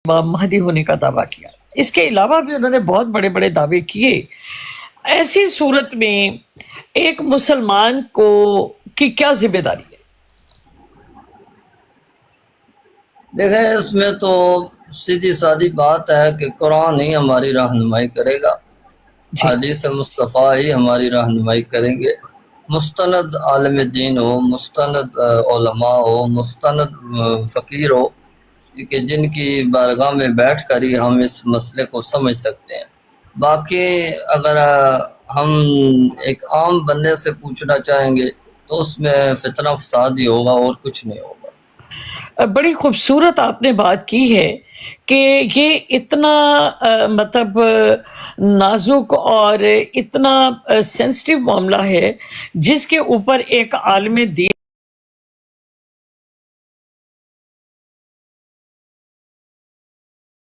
امام مہدی ہونے کا دعویٰ کیا۔ اس کے علاوہ بھی انہوں نے بہت بڑے بڑے دعوے کیے۔ ایسی صورت میں ایک مسلمان کو کی کیا ذمہ داری ہے؟ دیکھیں، اس میں تو سیدھی سادی بات ہے کہ قرآن ہی ہماری رہنمائی کرے گا، حدیث مصطفیٰ ہی ہماری رہنمائی کریں گے۔ مستند عالم دین ہو، مستند علماء ہو، مستند فقیر ہو کہ جن کی بارگاہ میں بیٹھ کر ہی ہم اس مسئلے کو سمجھ سکتے ہیں۔ باقی اگر ہم ایک عام بندے سے پوچھنا چاہیں گے تو اس میں فتنہ فساد ہی ہوگا اور کچھ نہیں ہوگا۔ بڑی خوبصورت آپ نے بات کی ہے کہ یہ اتنا مطلب نازک اور اتنا سینسٹیو معاملہ ہے جس کے اوپر ایک عالم دین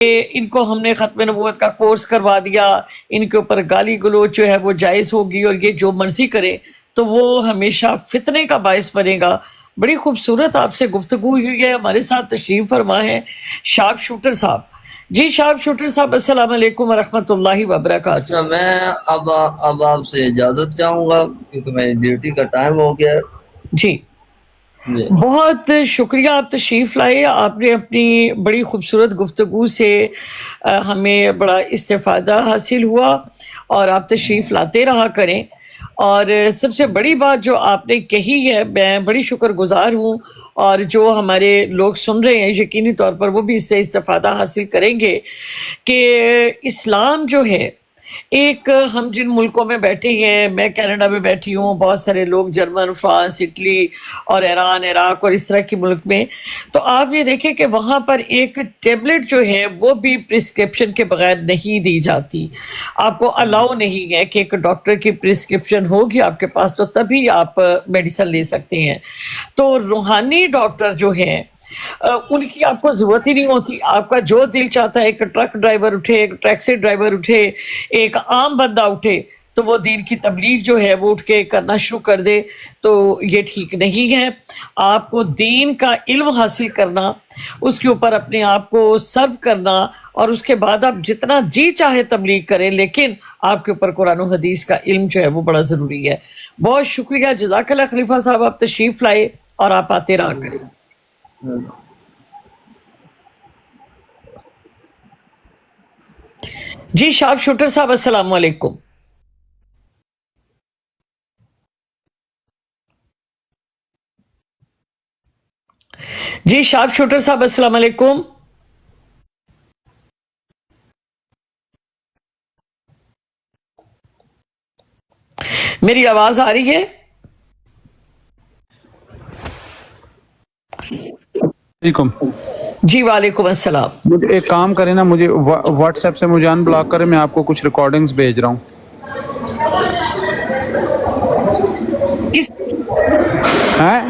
ان کو ہم نے ختم نبوت کا کورس کروا دیا، ان کے اوپر گالی گلوچ جو ہے وہ جائز ہوگی اور یہ جو مرضی کرے تو وہ ہمیشہ فتنے کا باعث بنے گا۔ بڑی خوبصورت آپ سے گفتگو ہوئی ہے۔ ہمارے ساتھ تشریف فرما ہے شارپ شوٹر صاحب۔ جی شارپ شوٹر صاحب، السلام علیکم ورحمۃ اللہ وبرکاتہ۔ اچھا، میں اب آپ سے اجازت چاہوں گا کیونکہ میری ڈیوٹی کا ٹائم ہو گیا ہے۔ جی بہت شکریہ، آپ تشریف لائے۔ آپ نے اپنی بڑی خوبصورت گفتگو سے ہمیں بڑا استفادہ حاصل ہوا اور آپ تشریف لاتے رہا کریں۔ اور سب سے بڑی بات جو آپ نے کہی ہے، میں بڑی شکر گزار ہوں، اور جو ہمارے لوگ سن رہے ہیں یقینی طور پر وہ بھی اس سے استفادہ حاصل کریں گے کہ اسلام جو ہے ایک، ہم جن ملکوں میں بیٹھے ہیں، میں کینیڈا میں بیٹھی ہوں، بہت سارے لوگ جرمن، فرانس، اٹلی اور ایران، عراق اور اس طرح کے ملک میں، تو آپ یہ دیکھیں کہ وہاں پر ایک ٹیبلٹ جو ہے وہ بھی پرسکرپشن کے بغیر نہیں دی جاتی۔ آپ کو الاؤ نہیں ہے کہ ایک ڈاکٹر کی پرسکرپشن ہوگی آپ کے پاس تو تبھی آپ میڈیسن لے سکتے ہیں۔ تو روحانی ڈاکٹر جو ہیں ان کی آپ کو ضرورت ہی نہیں ہوتی۔ آپ کا جو دل چاہتا ہے، ایک ٹرک ڈرائیور اٹھے، ایک ٹیکسی ڈرائیور اٹھے، ایک عام بندہ اٹھے تو وہ دین کی تبلیغ جو ہے وہ اٹھ کے کرنا شروع کر دے، تو یہ ٹھیک نہیں ہے۔ آپ کو دین کا علم حاصل کرنا، اس کے اوپر اپنے آپ کو سرو کرنا، اور اس کے بعد آپ جتنا جی چاہے تبلیغ کریں، لیکن آپ کے اوپر قرآن و حدیث کا علم جو ہے وہ بڑا ضروری ہے۔ بہت شکریہ، جزاک اللہ خلیفہ صاحب، آپ تشریف لائے اور آپ آتے رہا کریں۔ جی شارپ شوٹر صاحب، السلام علیکم۔ جی شارپ شوٹر صاحب، السلام علیکم۔ میری آواز آ رہی ہے؟ علیکم۔ جی وعلیکم السلام۔ مجھے ایک کام کریں نا، مجھے واٹس ایپ سے مجھے ان بلاک کریں، میں آپ کو کچھ ریکارڈنگز بھیج رہا ہوں۔ ہیں؟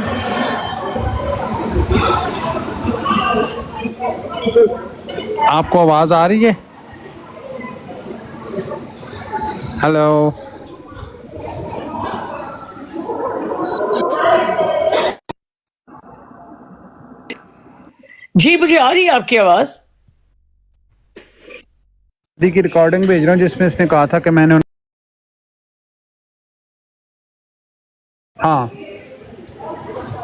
آپ کو آواز آ رہی ہے؟ ہیلو؟ جی مجھے آ رہی ہے آپ کی آواز۔ کی ریکارڈنگ بھیج رہا ہوں جس میں اس نے کہا تھا کہ میں نے ہاں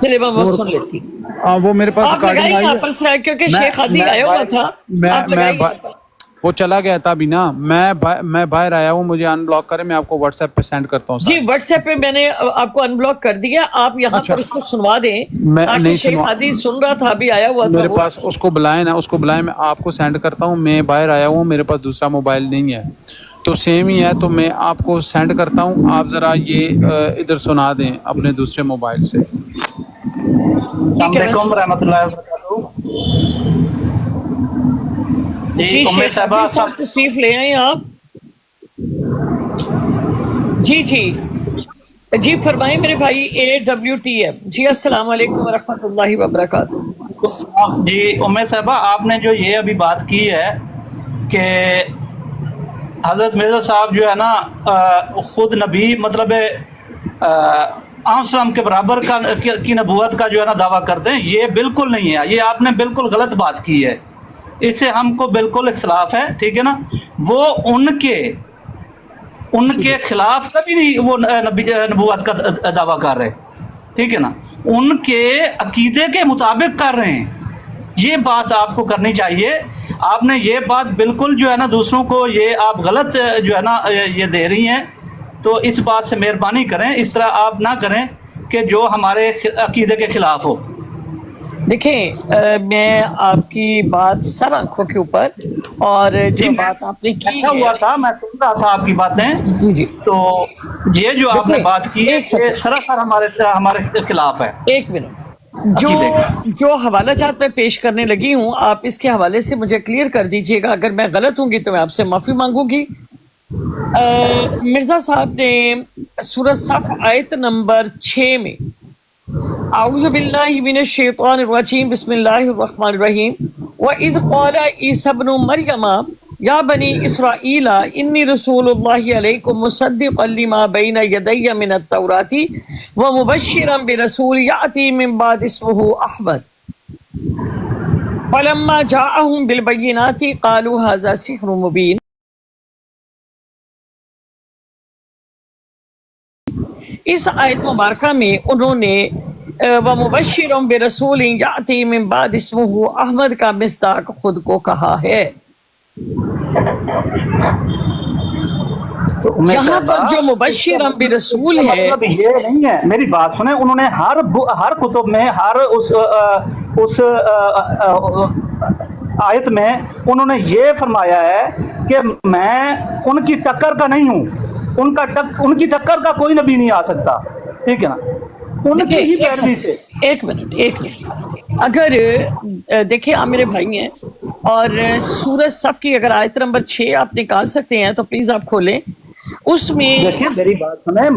چلے میں وہ سن لیتی۔ وہ میرے پاس آپ ریکارڈنگ لگائیے آئی یہاں ہے۔ پر سر، کیونکہ شیخ ہادی آیا ہوا تھا، آپ لگائیے یہاں پر۔ وہ چلا گیا تھا ابھی نا، میں باہر آیا ہوں، مجھے ان بلاک کریں، میں آپ کو واٹس ایپ پہ سینڈ کرتا ہوں۔ جی واٹس ایپ پہ میں نے آپ کو ان بلاک کر دیا، آپ یہاں پر اس کو سنوا دیں تاکہ شیخ ہادی سن رہا تھا، ابھی آیا ہوا تھا۔ میرے پاس اس کو بلائیں نا، اس کو بلائیں، میں آپ کو سینڈ کرتا ہوں۔ میں باہر آیا ہوں، میرے پاس دوسرا موبائل نہیں ہے، تو سیم ہی ہے، تو میں آپ کو سینڈ کرتا ہوں، آپ ذرا یہ ادھر سنا دیں اپنے دوسرے موبائل سے۔ السلام علیکم ورحمۃ اللہ وبرکاتہ۔ جی شیخ ہادی صاحب تشریف لے آئیں آپ۔ جی جی جی فرمائیں میرے بھائی AWTM۔ جی السلام علیکم ورحمۃ اللہ وبرکاتہ۔ جی امید صاحبہ، آپ نے جو یہ ابھی بات کی ہے کہ حضرت مرزا صاحب جو ہے نا خود نبی، مطلب عام سلام کے برابر کی نبوت کا جو ہے نا دعویٰ کرتے ہیں، یہ بالکل نہیں ہے، یہ آپ نے بالکل غلط بات کی ہے۔ اس سے ہم کو بالکل اختلاف ہے، ٹھیک ہے نا. وہ ان کے خلاف کبھی نہیں وہ نبوت کا دعویٰ کر رہے، ٹھیک ہے نا، ان کے عقیدے کے مطابق کر رہے ہیں. یہ بات آپ کو کرنی چاہیے. آپ نے یہ بات بالکل جو ہے نا دوسروں کو یہ آپ غلط جو ہے نا یہ دے رہی ہیں، تو اس بات سے مہربانی کریں، اس طرح آپ نہ کریں کہ جو ہمارے عقیدے کے خلاف ہو. دیکھیں میں آپ کی بات سر آنکھوں کے اوپر، اور جو بات آپ نے کی بیٹھا ہوا تھا، میں سن رہا تھا آپ کی باتیں، جی تو یہ جو آپ نے دیکھیں، بات کی ہے ایک یہ سیکنڈ، سراسر ہمارے خلاف ہے. ایک منٹ، دیکھیں جو حوالہ جات میں پیش کرنے لگی ہوں آپ اس کے حوالے سے مجھے کلیئر کر دیجئے گا. اگر میں غلط ہوں گی تو میں آپ سے معافی مانگوں گی. مرزا صاحب نے سورہ صف آیت نمبر 6 میں اعوذ باللہ من الشیطان الرجیم بسم اللہ الرحمن الرحیم وَإِذْ قَالَ عِيسَى ابْنُ مَرْيَمَ یا بنی اسرائیل انی رسول اللہ علیکم مصدقا لما بین یدی من التوراۃ ومبشرا برسول یأتی من بعد اسمہ احمد فلما جاءہم بالبینات قالوا ھذا سحر مبین. اس آیت مبارکہ میں انہوں نے وَمُبَشِّرٌ بِرَسُولٍ يَأْتِي مِن بَعْدِ اسْمُهُ احمد کا مصداق خود کو کہا ہے. یہاں پر جو مبشرٌ برسول ہے، مطلب یہ نہیں ہے، میری بات سنیں، انہوں نے ہر کتب میں ہر اس آیت میں انہوں نے یہ فرمایا ہے کہ میں ان کی ٹکر کا نہیں ہوں، ان کی ٹکر کا کوئی نبی نہیں آ سکتا، ٹھیک ہے نا، ان کی ہی پیروی سے. ایک منٹ اگر دیکھیں آپ میرے بھائی ہیں، اور سورہ صف کی اگر آیت نمبر 6 آپ نکال سکتے ہیں تو پلیز آپ کھولیں. اس میں دیکھیں میری بات سنیں،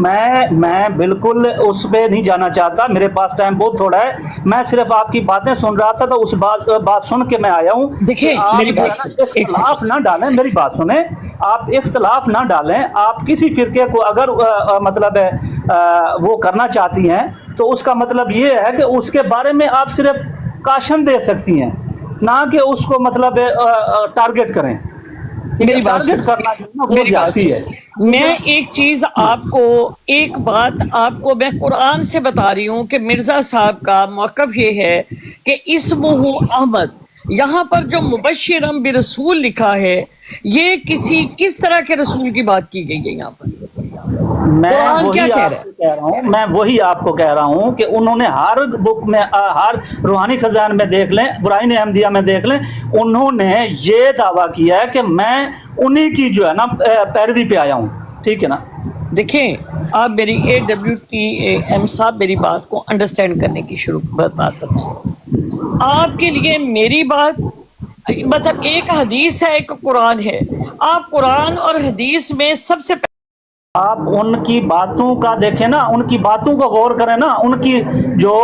میں بالکل اس پہ نہیں جانا چاہتا، میرے پاس ٹائم بہت تھوڑا ہے، میں صرف آپ کی باتیں سن رہا تھا، تو اس بات سن کے میں آیا ہوں. دیکھیں میری بات اختلاف نہ ڈالیں، میری بات سنیں، آپ اختلاف نہ ڈالیں. آپ کسی فرقے کو اگر مطلب وہ کرنا چاہتی ہیں تو اس کا مطلب یہ ہے کہ اس کے بارے میں آپ صرف کاشن دے سکتی ہیں، نہ کہ اس کو مطلب ٹارگٹ کریں. میری بات ٹارگٹ کرنا جو ہے نا وہ زیادتی ہے. میں ایک چیز ایک بات آپ کو میں قرآن سے بتا رہی ہوں کہ مرزا صاحب کا موقف یہ ہے کہ اسمہ احمد، یہاں پر جو مبشرم برسول لکھا ہے یہ کس طرح کے رسول کی بات کی گئی ہے یہاں پر؟ میں وہی آپ کو کہہ رہا ہوں کہ انہوں نے ہر بک میں، ہر روحانی خزان میں دیکھ لیں، برائن احمدیہ میں دیکھ لیں، انہوں نے یہ دعویٰ کیا ہے کہ میں انہی کی جو ہے نا پیروی پہ آیا ہوں، ٹھیک ہے نا. دیکھیں آپ میری AWTM صاحب میری بات کو انڈرسٹینڈ کرنے کی بات کریں. آپ کے لیے میری بات مطلب ایک حدیث ہے، ایک قرآن ہے. آپ قرآن اور حدیث میں سب سے آپ ان کی باتوں کا دیکھیں نا، ان کی باتوں کو غور کریں نا، ان کی جو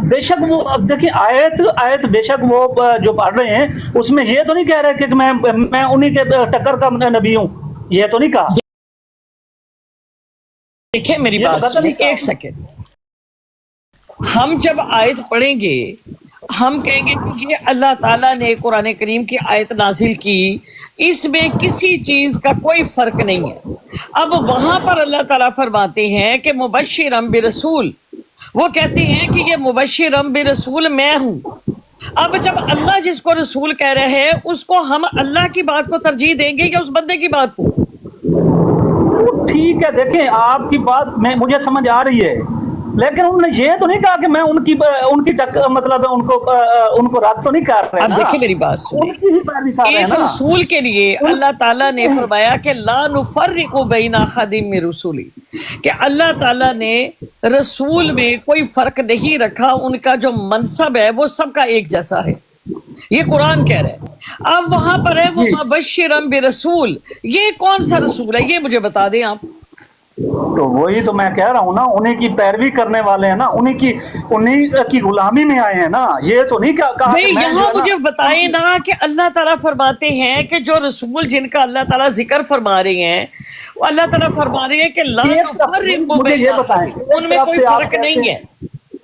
بے شک وہ دیکھیں آیت بے شک وہ جو پڑھ رہے ہیں اس میں یہ تو نہیں کہہ رہے کہ میں انہی کے ٹکر کا نبی ہوں، یہ تو نہیں کہا. دیکھیں میری بات ایک سیکنڈ، ہم جب آیت پڑھیں گے ہم کہیں گے کہ یہ اللہ تعالیٰ نے قرآن کریم کی آیت نازل کی، اس میں کسی چیز کا کوئی فرق نہیں ہے. اب وہاں پر اللہ تعالیٰ فرماتے ہیں کہ مبشرم برسول، وہ کہتے ہیں کہ یہ مبشرم برسول میں ہوں. اب جب اللہ جس کو رسول کہہ رہے ہیں اس کو ہم اللہ کی بات کو ترجیح دیں گے یا اس بندے کی بات کو؟ ٹھیک ہے، دیکھیں آپ کی بات مجھے سمجھ آ رہی ہے، لیکن انہوں نے یہ تو نہیں کہا کہ میں ان کی مطلب ان کو رد تو نہیں کر رہے. اب دیکھیں میری بات سنیں، ایک رسول کے لیے اللہ تعالیٰ نے فرمایا کہ لا نفرق بین احد من رسلی، کہ اللہ تعالیٰ نے رسول میں کوئی فرق نہیں رکھا، ان کا جو منصب ہے وہ سب کا ایک جیسا ہے. یہ قرآن کہہ رہے ہیں. اب وہاں پر ہے وہ مبشرم برسول، یہ کون سا رسول ہے یہ مجھے بتا دیں آپ. تو وہی تو میں کہہ رہا ہوں نا، انہیں کی پیروی کرنے والے ہیں نا، انہیں کی غلامی میں آئے ہیں نا، یہ تو نہیں کہا. یہاں مجھے بتائیں نا کہ اللہ تعالیٰ فرماتے ہیں کہ جو رسول جن کا اللہ تعالیٰ ذکر فرما رہے ہیں وہ اللہ تعالیٰ فرما رہے ہیں کہ لا نفرق بین، ان میں کوئی فرق نہیں ہے.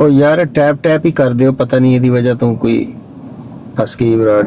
ਉਹ ਯਾਰ ਟੈਪ ਟੈਪ ਹੀ ਕਰ ਦਿਓ, ਪਤਾ ਨਹੀਂ ਇਹਦੀ ਵਜ੍ਹਾ ਤੋਂ ਕੋਈ ਫਸ ਗਈ ਬਰਾੜ।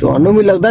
ਤੁਹਾਨੂੰ ਵੀ ਲੱਗਦਾ